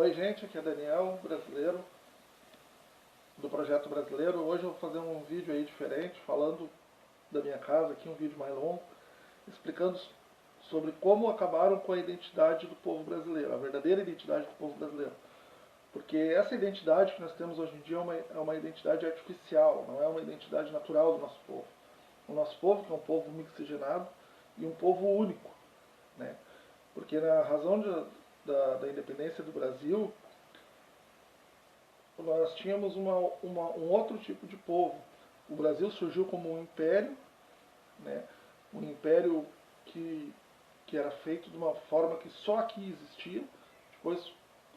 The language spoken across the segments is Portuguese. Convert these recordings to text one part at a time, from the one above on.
Oi gente, aqui é Daniel, brasileiro, do Projeto Brasileiro. Hoje eu vou fazer um vídeo aí diferente, falando da minha casa, aqui um vídeo mais longo, explicando sobre como acabaram com a identidade do povo brasileiro, a verdadeira identidade do povo brasileiro. Porque essa identidade que nós temos hoje em dia é uma identidade artificial, não é uma identidade natural do nosso povo. O nosso povo, que é um povo mixigenado e um povo único, né? Porque na razão da independência do Brasil, nós tínhamos um outro tipo de povo. O Brasil surgiu como um império, né? Um império que era feito de uma forma que só aqui existia, depois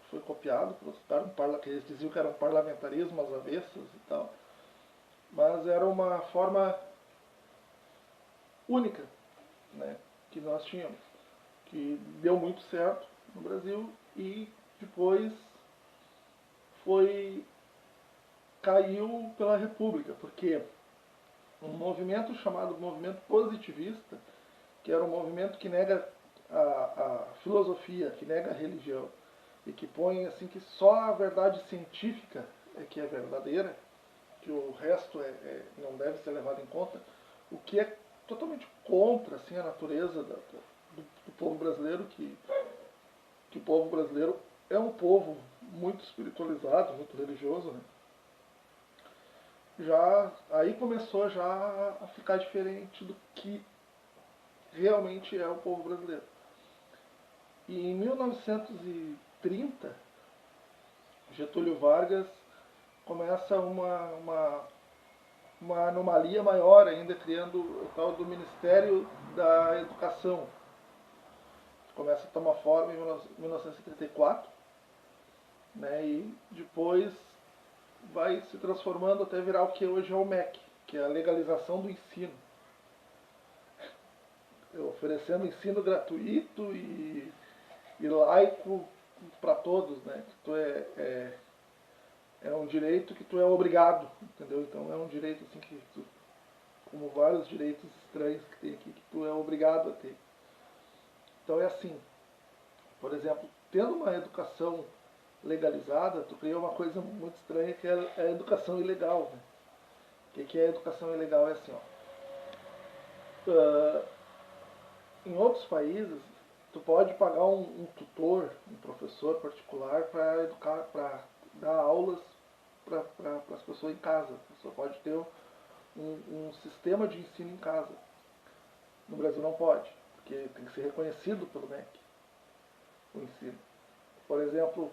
foi copiado, que eles diziam que era um parlamentarismo às avessas e tal, mas era uma forma única, né, que nós tínhamos, que deu muito certo no Brasil e depois caiu pela República, porque um movimento chamado movimento positivista, que era um movimento que nega a filosofia, que nega a religião, e que põe assim que só a verdade científica é que é verdadeira, que o resto não deve ser levado em conta, o que é totalmente contra assim, a natureza do povo brasileiro, que o povo brasileiro é um povo muito espiritualizado, muito religioso, né? Aí começou já a ficar diferente do que realmente é o povo brasileiro. E em 1930, Getúlio Vargas começa uma anomalia maior ainda, criando o tal do Ministério da Educação. Começa a tomar forma em 1934, né, e depois vai se transformando até virar o que hoje é o MEC, que é a legalização do ensino. Oferecendo ensino gratuito e laico para todos, né? Que tu é um direito que tu é obrigado, entendeu? Então é um direito assim que tu, como vários direitos estranhos que tem aqui, que tu é obrigado a ter. Então é assim, por exemplo, tendo uma educação legalizada, tu cria uma coisa muito estranha que é a educação ilegal, né? O que é a educação ilegal? É assim, ó. Em outros países, tu pode pagar um tutor, um professor particular para educar, para dar aulas para as pessoas em casa. A pessoa pode ter um sistema de ensino em casa. No Brasil não pode, porque tem que ser reconhecido pelo MEC, o ensino. Por exemplo,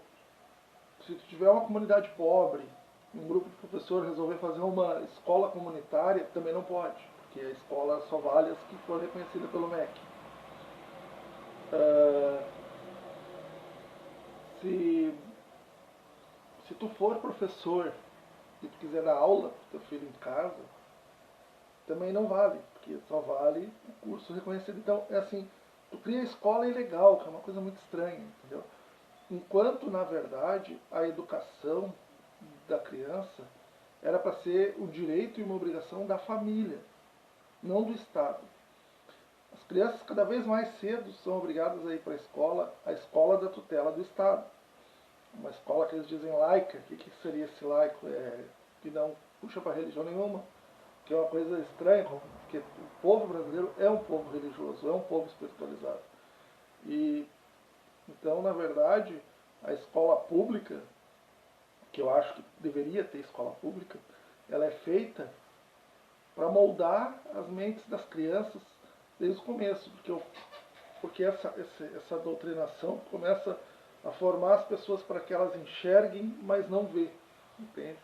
se tu tiver uma comunidade pobre, um grupo de professores resolver fazer uma escola comunitária, também não pode, porque a escola só vale as que for reconhecida pelo MEC. Se tu for professor e tu quiser dar aula para teu filho em casa, também não vale, porque só vale o curso reconhecido. Então, é assim, tu cria a escola ilegal, que é uma coisa muito estranha, entendeu? Enquanto, na verdade, a educação da criança era para ser o direito e uma obrigação da família, não do Estado. As crianças cada vez mais cedo são obrigadas a ir para a escola da tutela do Estado. Uma escola que eles dizem laica. O que seria esse laico? Que não puxa para religião nenhuma, que é uma coisa estranha, porque o povo brasileiro é um povo religioso, é um povo espiritualizado. E então, na verdade, a escola pública, que eu acho que deveria ter escola pública, ela é feita para moldar as mentes das crianças desde o começo, porque essa doutrinação começa a formar as pessoas para que elas enxerguem, mas não vê, entende?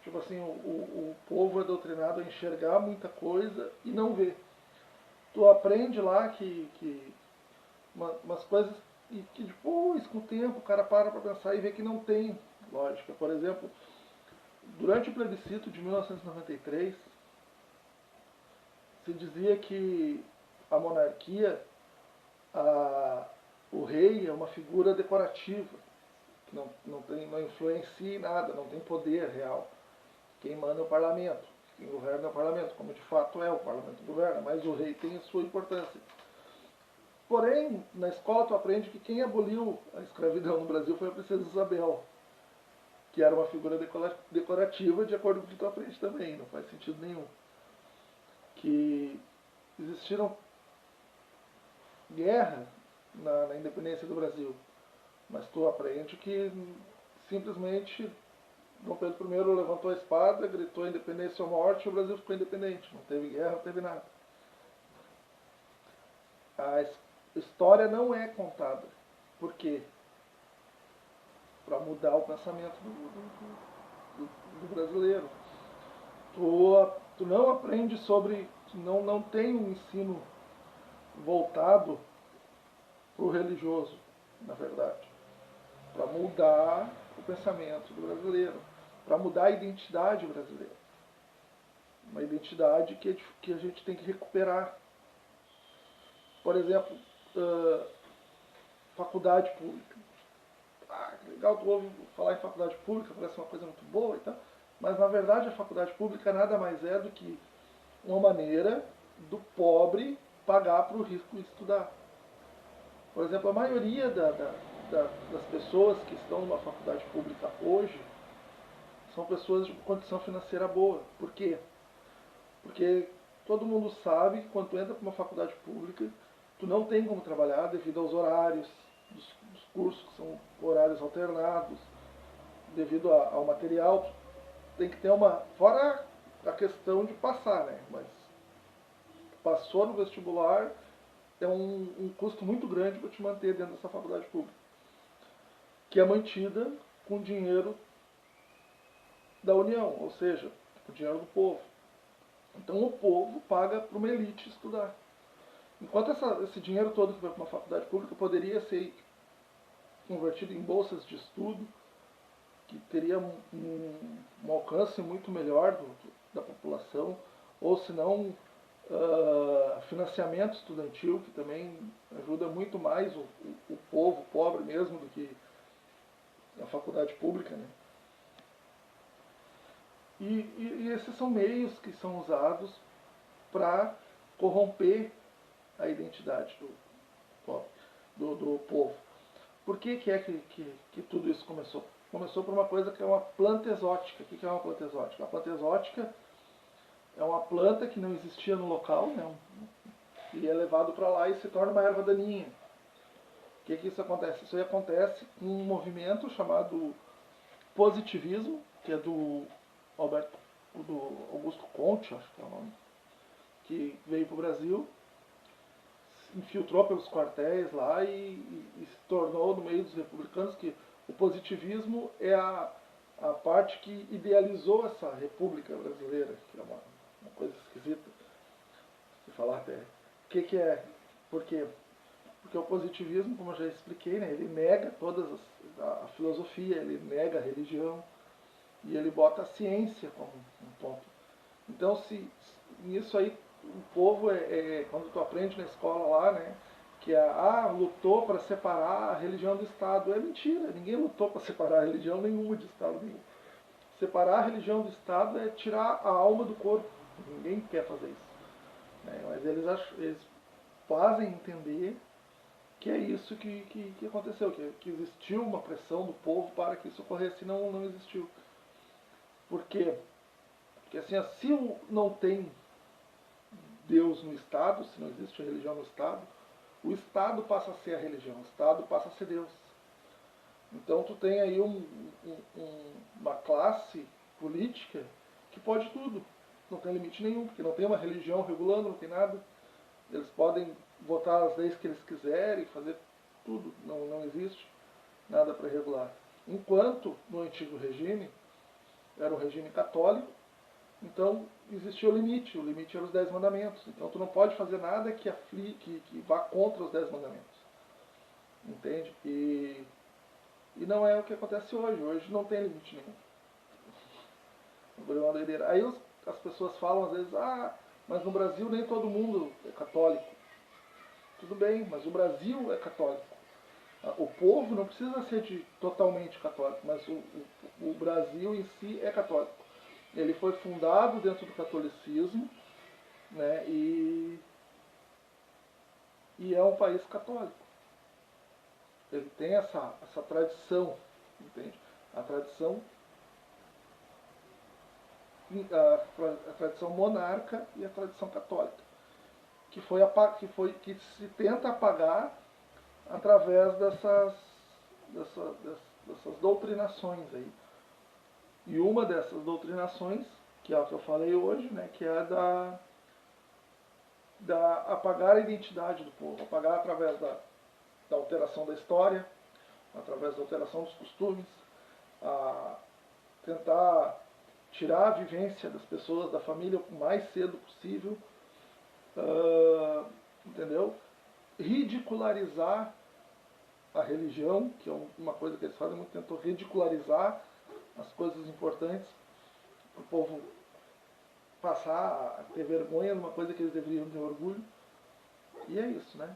Tipo assim, o povo é doutrinado a enxergar muita coisa e não ver. Tu aprende lá umas coisas e que depois, com o tempo, o cara para pensar e vê que não tem lógica. Por exemplo, durante o plebiscito de 1993, se dizia que a monarquia, o rei é uma figura decorativa, que não influencia em nada, não tem poder real. Quem manda é o parlamento, quem governa é o parlamento, como de fato é, o parlamento governa, mas o rei tem a sua importância. Porém, na escola tu aprende que quem aboliu a escravidão no Brasil foi a princesa Isabel, que era uma figura decorativa, de acordo com o que tu aprende também, não faz sentido nenhum. Que existiram guerras na independência do Brasil, mas tu aprende que simplesmente Dom Pedro I levantou a espada, gritou independência ou morte, e o Brasil ficou independente. Não teve guerra, não teve nada. A história não é contada. Por quê? Para mudar o pensamento do brasileiro. Tu não aprende sobre. Não tem um ensino voltado para o religioso, na verdade. Para mudar o pensamento do brasileiro. Para mudar a identidade brasileira. Uma identidade que a gente tem que recuperar. Por exemplo, faculdade pública. Legal, tu ouve falar em faculdade pública, parece uma coisa muito boa e tal, mas na verdade a faculdade pública nada mais é do que uma maneira do pobre pagar para o rico estudar. Por exemplo, a maioria das pessoas que estão numa faculdade pública hoje são pessoas de condição financeira boa. Por quê? Porque todo mundo sabe que quando tu entra para uma faculdade pública, tu não tem como trabalhar devido aos horários dos cursos, que são horários alternados, devido ao material. Tem que ter uma... Fora a questão de passar, né? Mas passou no vestibular, é um custo muito grande para te manter dentro dessa faculdade pública, que é mantida com dinheiro da União, ou seja, o dinheiro do povo. Então o povo paga para uma elite estudar. Enquanto esse dinheiro todo que vai para uma faculdade pública poderia ser convertido em bolsas de estudo, que teria um alcance muito melhor da população, ou se não, financiamento estudantil, que também ajuda muito mais o povo pobre mesmo do que a faculdade pública, né? E esses são meios que são usados para corromper a identidade do povo. Por que que tudo isso começou? Começou por uma coisa que é uma planta exótica. O que é uma planta exótica? A planta exótica é uma planta que não existia no local, né? E é levado para lá e se torna uma erva daninha. O que isso acontece? Isso aí acontece com um movimento chamado positivismo, que é do Augusto Conte, acho que é o nome, que veio para o Brasil, infiltrou pelos quartéis lá e se tornou no meio dos republicanos, que o positivismo é a parte que idealizou essa república brasileira, que é uma coisa esquisita de falar até. O que é? Por quê? Porque o positivismo, como eu já expliquei, né, ele nega a filosofia, ele nega a religião e ele bota a ciência como um ponto. Então, nisso aí, o povo, quando tu aprende na escola lá, né, que lutou para separar a religião do Estado. É mentira, ninguém lutou para separar a religião nenhuma de Estado nenhum. Separar a religião do Estado é tirar a alma do corpo. Ninguém quer fazer isso. Mas eles fazem entender que é isso que aconteceu, que existiu uma pressão do povo para que isso ocorresse e não existiu. Por quê? Porque assim, se não tem Deus no Estado, se não existe religião no Estado, o Estado passa a ser a religião, o Estado passa a ser Deus. Então tu tem aí uma classe política que pode tudo, não tem limite nenhum, porque não tem uma religião regulando, não tem nada. Eles podem votar as leis que eles quiserem, fazer tudo, não existe nada para regular. Enquanto no antigo regime, era um regime católico, então existia o limite eram os 10 mandamentos. Então tu não pode fazer nada que vá contra os 10 mandamentos. Entende? E não é o que acontece hoje. Hoje não tem limite nenhum. Aí as pessoas falam às vezes, mas no Brasil nem todo mundo é católico. Tudo bem, mas o Brasil é católico. O povo não precisa ser totalmente católico, mas o Brasil em si é católico. Ele foi fundado dentro do catolicismo, né, e e é um país católico. Ele tem essa tradição, entende? A tradição monarca e a tradição católica, que se tenta apagar através dessas doutrinações aí. E uma dessas doutrinações, que é a que eu falei hoje, né, que é da apagar a identidade do povo, apagar através da alteração da história, através da alteração dos costumes, a tentar tirar a vivência das pessoas, da família, o mais cedo possível, entendeu? Ridicularizar a religião, que é uma coisa que eles fazem muito, tentou ridicularizar as coisas importantes, para o povo passar a ter vergonha numa coisa que eles deveriam ter orgulho. E é isso, né?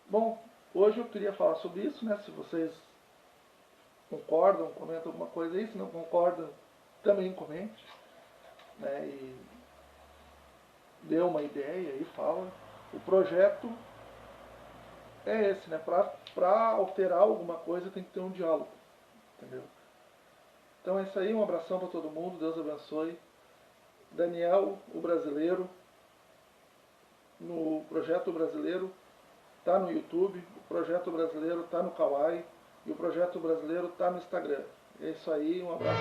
Bom, hoje eu queria falar sobre isso, né? Se vocês concordam, comentam alguma coisa aí. Se não concordam, também comente, né? E dê uma ideia e fala. O projeto é esse, né? Para alterar alguma coisa tem que ter um diálogo, entendeu? Então é isso aí, um abração para todo mundo, Deus abençoe. Daniel, o Brasileiro, no Projeto Brasileiro, está no YouTube, o Projeto Brasileiro está no Kawaii e o Projeto Brasileiro está no Instagram. É isso aí, um abraço.